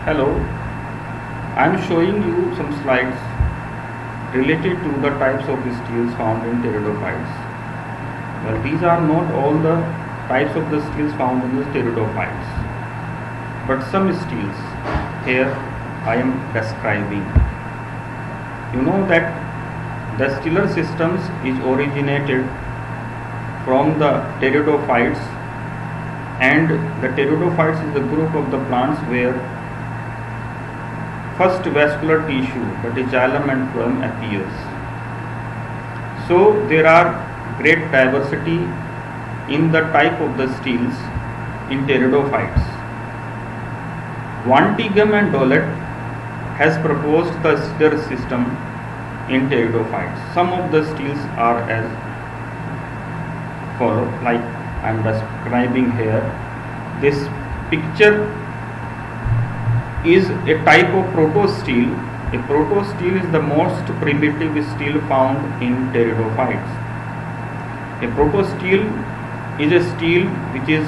Hello, I am showing you some slides related to the types of steels found in pteridophytes. Well, these are not all the types of the steels found in the pteridophytes, but some steels here I am describing. You know that the stellar systems is originated from the pteridophytes, and the pteridophytes is the group of the plants where first vascular tissue, that is xylem and phloem, appears. So there are great diversity in the type of the steels in pteridophytes. Van Tighem and Dolet has proposed the stellar system in pteridophytes. Some of the steels are as follow, like I am describing here. This picture is a type of protosteel. A protosteel is the most primitive steel found in pteridophytes. A protosteel is a steel which is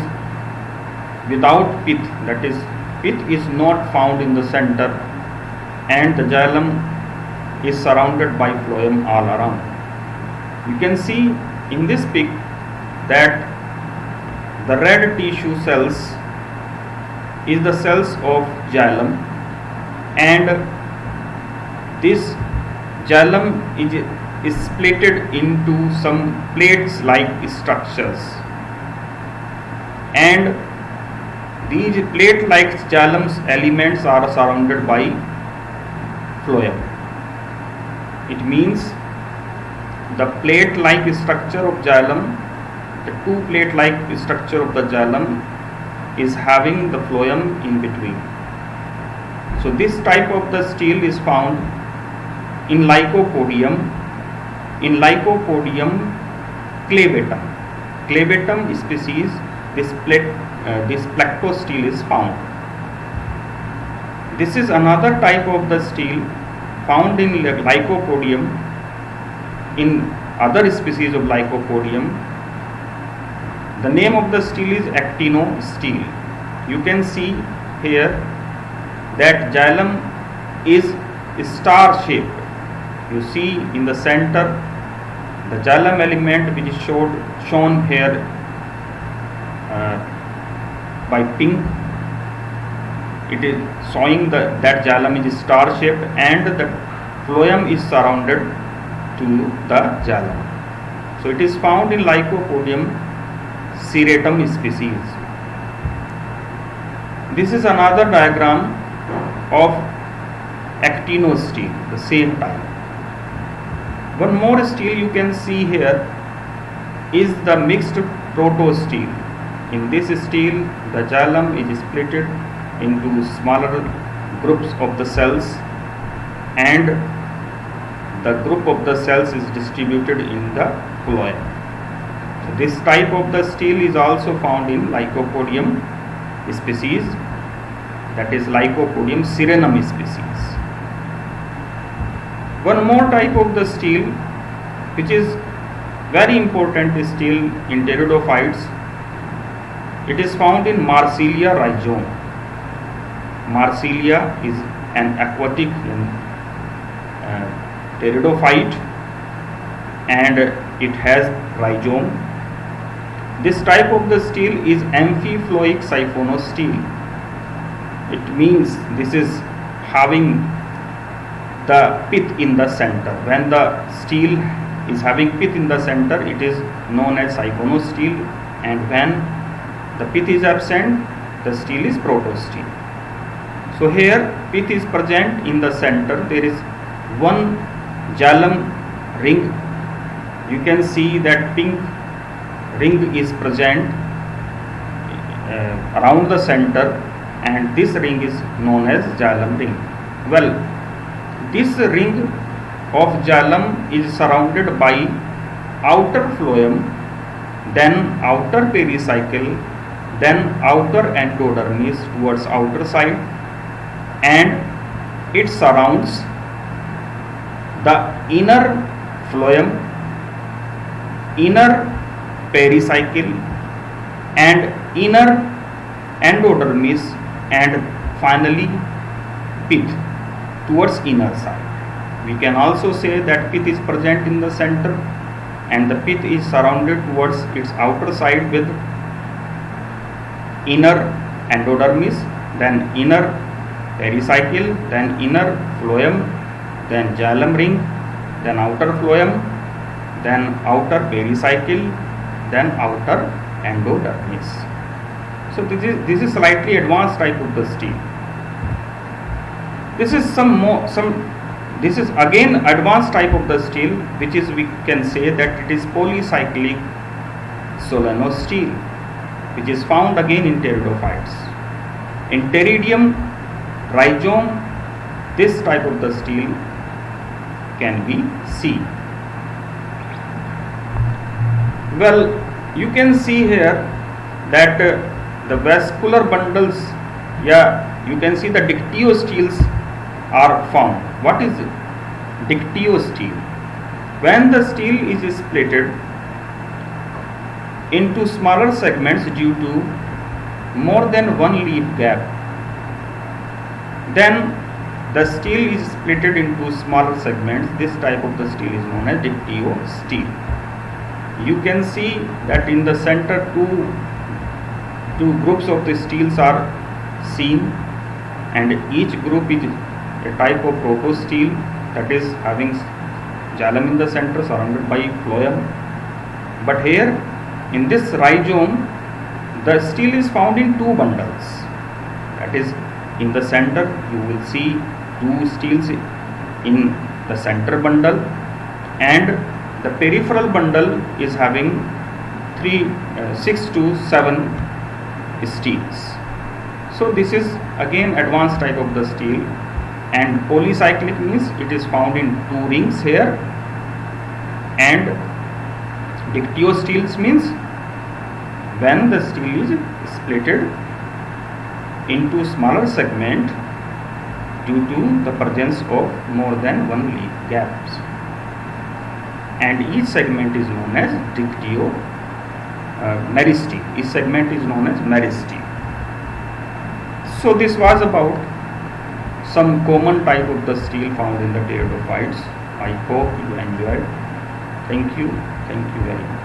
without pith, that is, pith is not found in the center, and the xylem is surrounded by phloem all around. You can see in this pic that the red tissue cells is the cells of xylem, and this xylem is splitted into some plates like structures, and these plate like xylem's elements are surrounded by phloem. It means the plate like structure of xylem, the two plate like structure of the xylem is having the phloem in between. So this type of the steel is found in Lycopodium. In Lycopodium clavatum. Clavatum species, this plectosteel is found. This is another type of the steel found in Lycopodium. In other species of Lycopodium, the name of the steel is actino steel. You can see here that xylem is star shaped. You see in the center the xylem element which is shown here by pink. It is showing that xylem is star shaped, and the phloem is surrounded to the xylem. So it is found in Lycopodium serratum species. This is another diagram of actinosteel, the same type. One more steel you can see here is the mixed protosteel. In this steel, the xylem is split into smaller groups of the cells, and the group of the cells is distributed in the phloem. So this type of the steel is also found in Lycopodium species, that is Lycopodium serranum species. One more type of the steel which is very important steel in pteridophytes, it is found in Marsilea rhizome. Marsilea is an aquatic pteridophyte, and it has rhizome. This type of the steel is amphiploic siphonosteel. It means this is having the pith in the center. When the steel is having pith in the center, it is known as siphonosteel, and when the pith is absent, the steel is protosteel. So here pith is present in the center. There is one xylem ring. You can see that pink ring is present around the center, and this ring is known as xylem ring. Well, this ring of xylem is surrounded by outer phloem, then outer pericycle, then outer endodermis towards outer side, and it surrounds the inner phloem, inner pericycle, and inner endodermis, and finally pith towards inner side. We can also say that pith is present in the center and the pith is surrounded towards its outer side with inner endodermis, then inner pericycle, then inner phloem, then xylem ring, then outer phloem, then outer pericycle, then outer endodermis. So this is slightly advanced type of the stele. This is again advanced type of the stele, which is, we can say that it is polycyclic solenostele, which is found again in pteridophytes. In pteridium, rhizome, this type of the stele can be seen. Well, you can see here that the vascular bundles, you can see the dictyosteles are found. What is it? Dictyostele. When the stele is splitted into smaller segments due to more than one leaf gap, then the stele is splitted into smaller segments. This type of the stele is known as dictyostele. You can see that in the center two groups of the steles are seen, and each group is a type of protostele, that is having xylem in the center surrounded by phloem. But here in this rhizome, the stele is found in two bundles. That is, in the center you will see two steles in the center bundle, and the peripheral bundle is having 6 to 7 steles. So this is again advanced type of the stele, and polycyclic means it is found in two rings here, and dictyosteles means when the stele is splitted into smaller segment due to the presence of more than one leaf gaps, and each segment is known as meristele. Each segment is known as meristele. So this was about some common type of the stele found in the pteridophytes. I hope you enjoyed. Thank you very much.